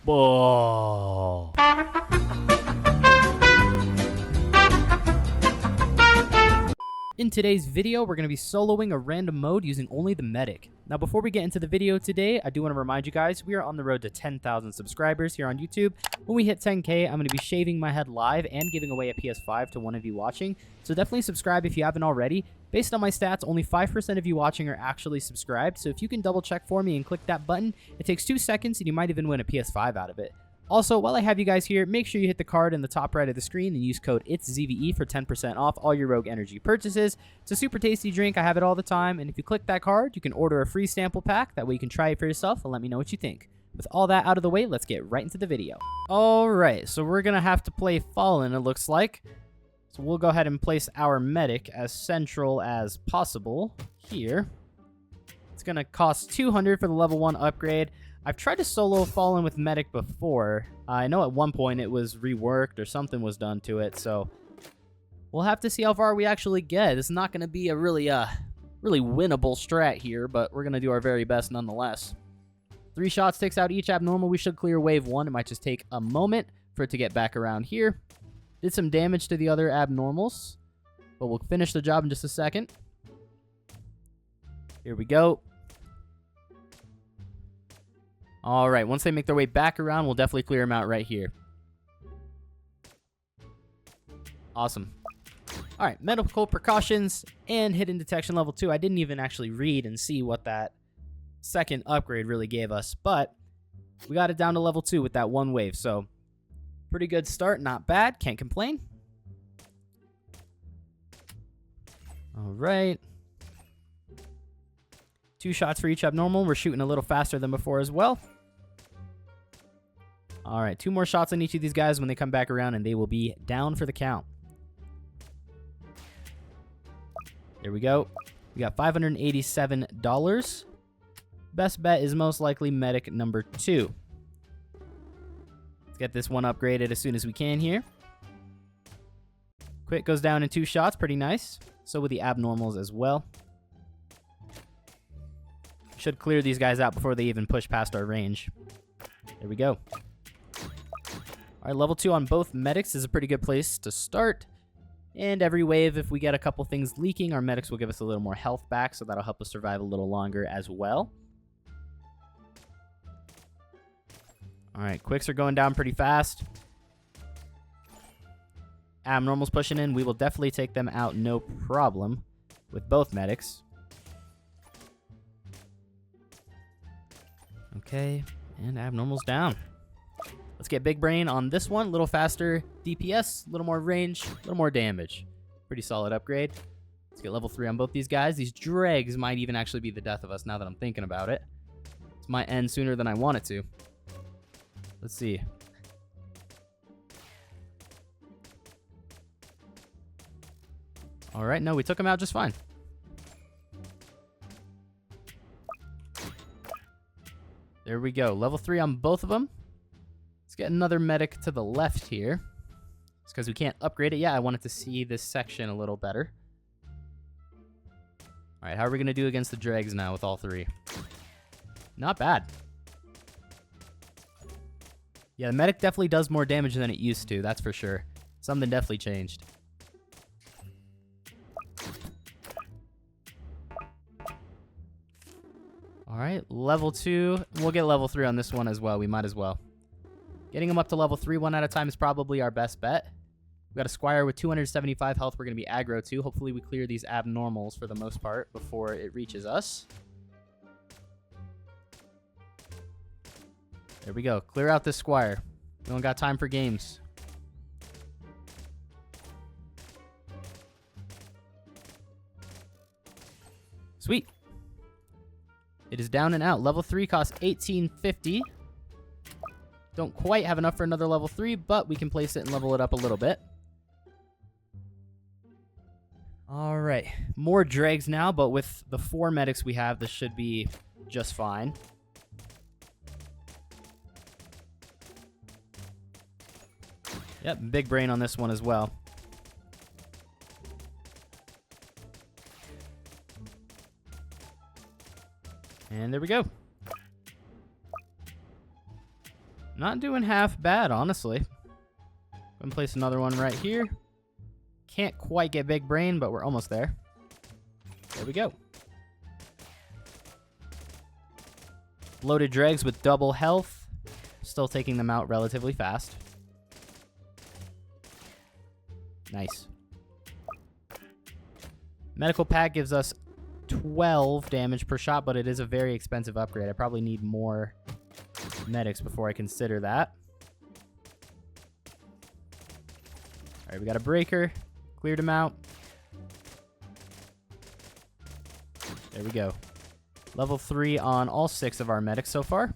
Whoa. In today's video, we're going to be soloing a random mode using only the medic. Now, before we get into the video today, I do want to remind you guys, we are on the road to 10,000 subscribers here on YouTube. When we hit 10K, I'm going to be shaving my head live and giving away a PS5 to one of you watching. So definitely subscribe if you haven't already. Based on my stats, only 5% of you watching are actually subscribed. So if you can double check for me and click that button, it takes 2 seconds and you might even win a PS5 out of it. Also, while I have you guys here, make sure you hit the card in the top right of the screen and use code ITSZVE for 10% off all your Rogue Energy purchases. It's a super tasty drink. I have it all the time. And if you click that card, you can order a free sample pack. That way you can try it for yourself and let me know what you think. With all that out of the way, let's get right into the video. Alright, so we're going to have to play Fallen, it looks like. So we'll go ahead and place our medic as central as possible here. It's going to cost 200 for the level 1 upgrade. I've tried to solo Fallen with medic before. I know at one point it was reworked or something was done to it, so we'll have to see how far we actually get. It's not going to be a really winnable strat here, but we're going to do our very best nonetheless. 3 shots takes out each abnormal. We should clear wave 1. It might just take a moment for it to get back around here. Did some damage to the other abnormals, but we'll finish the job in just a second. Here we go. All right, once they make their way back around, we'll definitely clear them out right here. Awesome. All right, medical precautions and hidden detection level 2. I didn't even actually read and see what that second upgrade really gave us, but we got it down to level 2 with that one wave, so pretty good start, not bad, can't complain. All right. 2 shots for each abnormal. We're shooting a little faster than before as well. All right, 2 more shots on each of these guys when they come back around, and they will be down for the count. There we go. We got $587. Best bet is most likely medic number 2. Let's get this one upgraded as soon as we can here. Quick goes down in 2 shots. Pretty nice. So with the abnormals as well. Should clear these guys out before they even push past our range. There we go. All right, level 2 on both medics is a pretty good place to start. And every wave, if we get a couple things leaking, our medics will give us a little more health back, so that'll help us survive a little longer as well. All right, quicks are going down pretty fast. Abnormals pushing in. We will definitely take them out, no problem, with both medics. Okay, and abnormals down. Let's get big brain on this one. A little faster DPS, a little more range, a little more damage. Pretty solid upgrade. Let's get level 3 on both these guys. These dregs might even actually be the death of us now that I'm thinking about it. This might end sooner than I want it to. Let's see. All right, no, we took him out just fine. There we go. Level 3 on both of them. Let's get another medic to the left here. It's because we can't upgrade it yet. I wanted to see this section a little better. All right, how are we going to do against the dregs now with all 3? Not bad. Yeah, the medic definitely does more damage than it used to, that's for sure. Something definitely changed. All right, level 2. We'll get level 3 on this one as well. We might as well. Getting them up to level 3 one at a time is probably our best bet. We got a Squire with 275 health. We're going to be aggro too. Hopefully we clear these abnormals for the most part before it reaches us. There we go. Clear out this Squire. We don't got time for games. Sweet. It is down and out. Level 3 costs $18.50. Don't quite have enough for another level 3, but we can place it and level it up a little bit. All right. More dregs now, but with the 4 medics we have, this should be just fine. Yep, big brain on this one as well. And there we go. Not doing half bad, honestly. Gonna place another one right here. Can't quite get big brain, but we're almost there. There we go. Loaded dregs with double health. Still taking them out relatively fast. Nice. Medical pack gives us 12 damage per shot, but it is a very expensive upgrade. I probably need more medics before I consider that. All right, we got a breaker. Cleared him out. There we go. Level 3 on all 6 of our medics so far.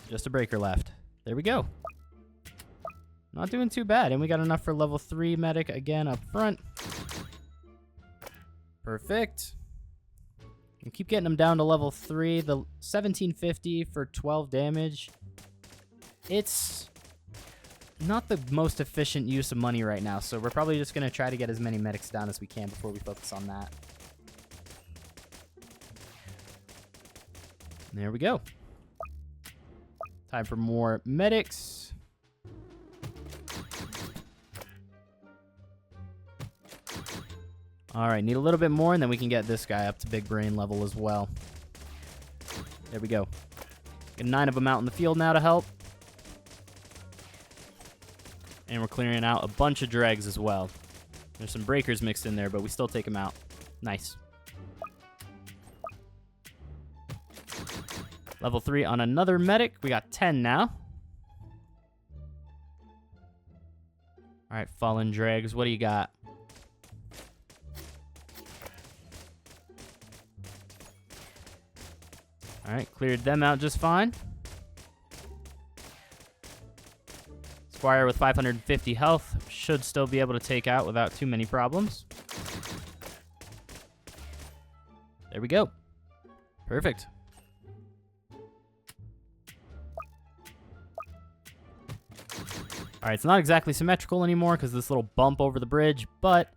Just a breaker left. There we go. Not doing too bad. And we got enough for level 3 medic again up front. Perfect. And keep getting them down to level 3. The 1750 for 12 damage. It's not the most efficient use of money right now, so we're probably just going to try to get as many medics down as we can before we focus on that. There we go. Time for more medics. All right, need a little bit more, and then we can get this guy up to big brain level as well. There we go. Get 9 of them out in the field now to help. And we're clearing out a bunch of dregs as well. There's some breakers mixed in there, but we still take them out. Nice. Level 3 on another medic. We got 10 now. All right, fallen dregs. What do you got? All right, cleared them out just fine. Squire with 550 health should still be able to take out without too many problems. There we go. Perfect. All right, it's not exactly symmetrical anymore because this little bump over the bridge, but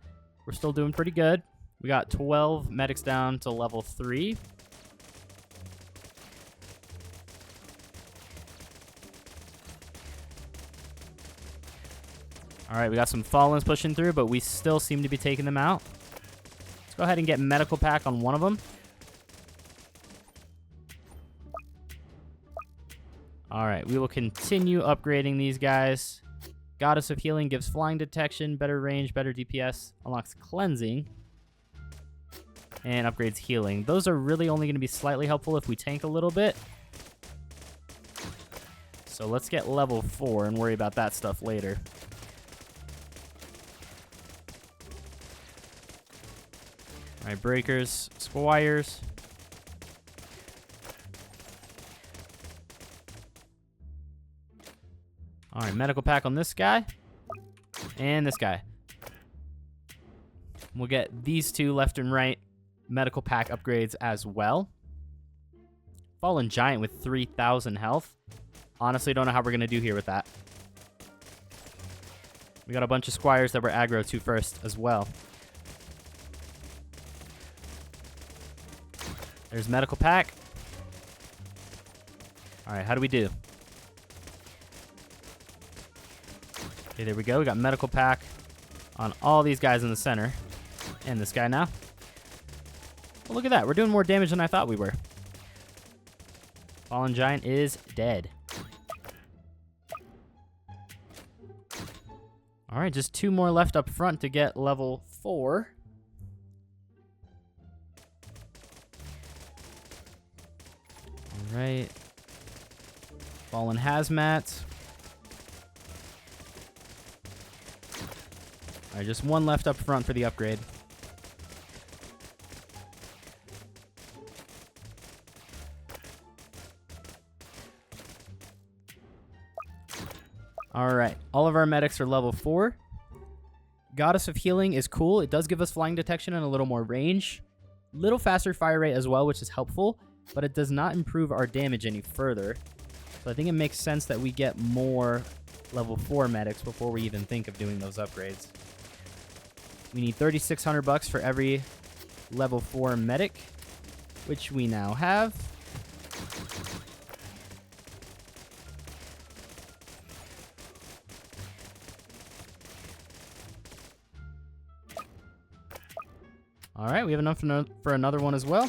we're still doing pretty good. We got 12 medics down to level 3. All right, we got some Fallens pushing through, but we still seem to be taking them out. Let's go ahead and get medical pack on one of them. All right, we will continue upgrading these guys. Goddess of Healing gives flying detection, better range, better DPS, unlocks cleansing, and upgrades healing. Those are really only going to be slightly helpful if we tank a little bit. So let's get level 4 and worry about that stuff later. All right, breakers, squires. All right, medical pack on this guy and this guy. We'll get these two left and right medical pack upgrades as well. Fallen Giant with 3,000 health. Honestly, don't know how we're going to do here with that. We got a bunch of squires that we're aggro to first as well. There's medical pack. All right, how do we do? Okay, there we go. We got medical pack on all these guys in the center. And this guy now. Well, look at that. We're doing more damage than I thought we were. Fallen Giant is dead. All right, just 2 more left up front to get level 4. All right. Fallen Hazmat. All right, just 1 left up front for the upgrade. All right, all of our medics are level 4. Goddess of Healing is cool. It does give us flying detection and a little more range. Little faster fire rate as well, which is helpful, but it does not improve our damage any further. So I think it makes sense that we get more level 4 medics before we even think of doing those upgrades. We need 3,600 bucks for every level 4 medic. which we now have. All right, we have enough for another one as well.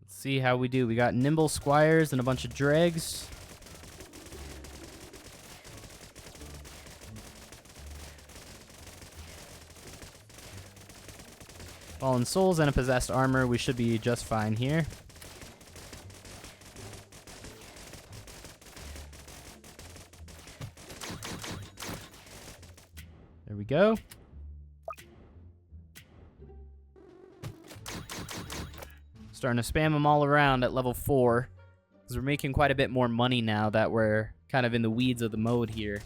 Let's see how we do. We got Nimble Squires and a bunch of Dregs. Fallen Souls and a Possessed Armor. We should be just fine here. There we go. Starting to spam them all around at level 4. Because we're making quite a bit more money now that we're kind of in the weeds of the mode here.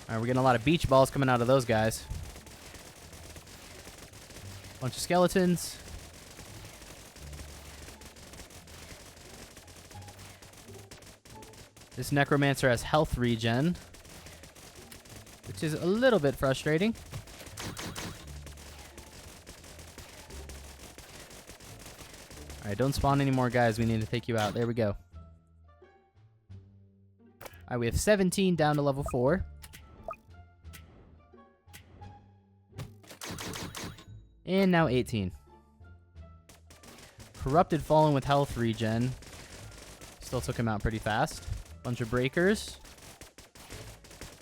Alright, we're getting a lot of beach balls coming out of those guys. Bunch of skeletons. This Necromancer has health regen, which is a little bit frustrating. Alright, don't spawn any more guys. We need to take you out. There we go. Alright, we have 17 down to level 4. And now 18. Corrupted Fallen with health regen. Still took him out pretty fast. Bunch of breakers.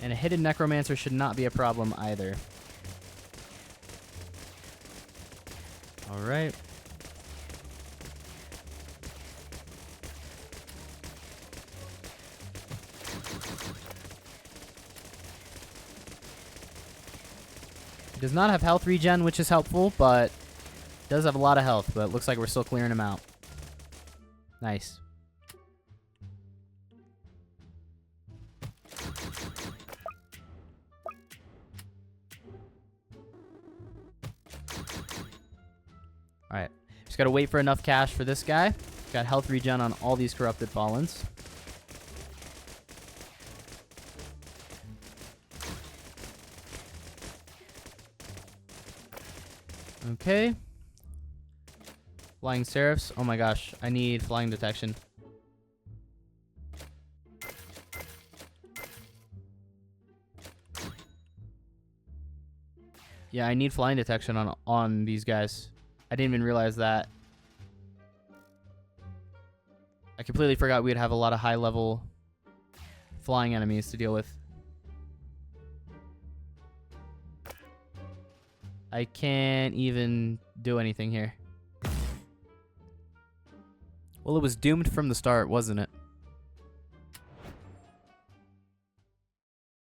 And a hidden Necromancer should not be a problem either. Alright. Does not have health regen, which is helpful, but does have a lot of health, but it looks like we're still clearing him out. Nice. Alright. Just gotta wait for enough cash for this guy. Got health regen on all these Corrupted Fallens. Okay. Flying Seraphs. Oh my gosh. I need flying detection. Yeah, I need flying detection on these guys. I didn't even realize that. I completely forgot we'd have a lot of high level flying enemies to deal with. I can't even do anything here. Well, it was doomed from the start, wasn't it?